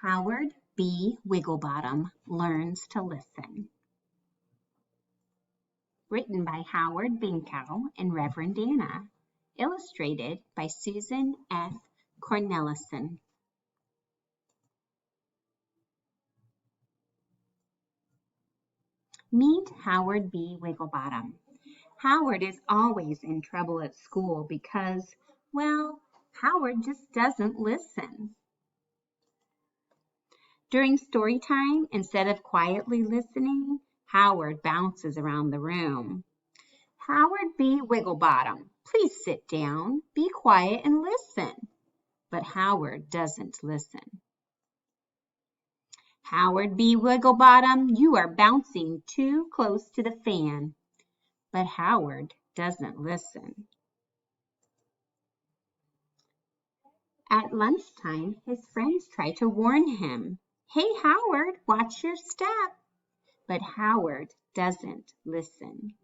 Howard B. Wigglebottom Learns to Listen. Written by Howard Binkow and Reverend Anna. Illustrated by Susan F. Cornelison. Meet Howard B. Wigglebottom. Howard is always in trouble at school because, well, Howard just doesn't listen. During story time, instead of quietly listening, Howard bounces around the room. Howard B. Wigglebottom, please sit down, be quiet and listen. But Howard doesn't listen. Howard B. Wigglebottom, you are bouncing too close to the fan. But Howard doesn't listen. At lunchtime, his friends try to warn him. Hey, Howard, watch your step. But Howard doesn't listen.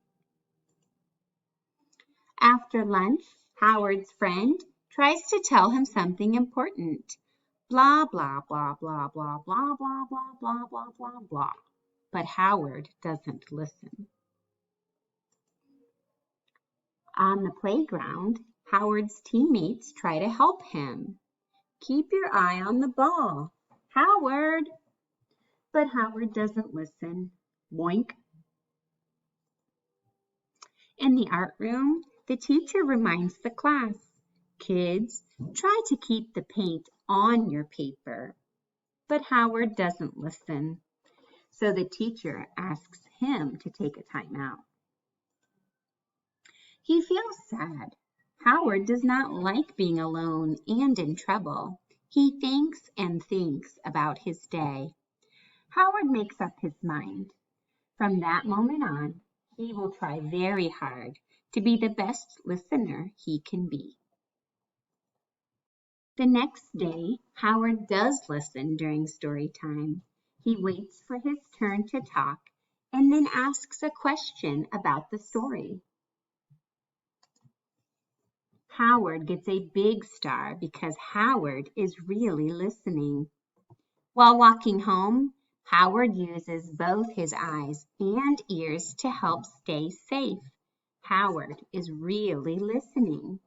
After lunch, Howard's friend tries to tell him something important. Blah, blah, blah, blah, blah, blah, blah, blah, blah, blah, blah, blah. But Howard doesn't listen. On the playground, Howard's teammates try to help him. Keep your eye on the ball, Howard. But Howard doesn't listen. Boink. In the art room, the teacher reminds the class, kids, try to keep the paint on your paper. But Howard doesn't listen. So the teacher asks him to take a timeout. He feels sad. Howard does not like being alone and in trouble. He thinks and thinks about his day. Howard makes up his mind. From that moment on, he will try very hard to be the best listener he can be. The next day, Howard does listen during story time. He waits for his turn to talk and then asks a question about the story. Howard gets a big star because Howard is really listening. While walking home, Howard uses both his eyes and ears to help stay safe. Howard is really listening.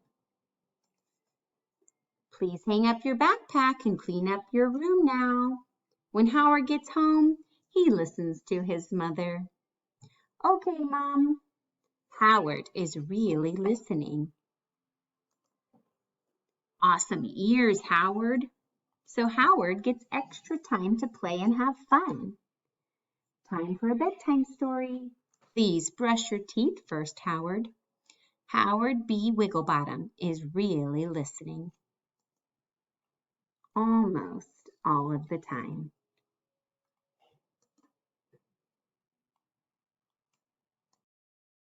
Please hang up your backpack and clean up your room now. When Howard gets home, he listens to his mother. Okay, Mom. Howard is really listening. Awesome ears, Howard. So Howard gets extra time to play and have fun. Time for a bedtime story. Please brush your teeth first, Howard. Howard B. Wigglebottom is really listening. Almost all of the time.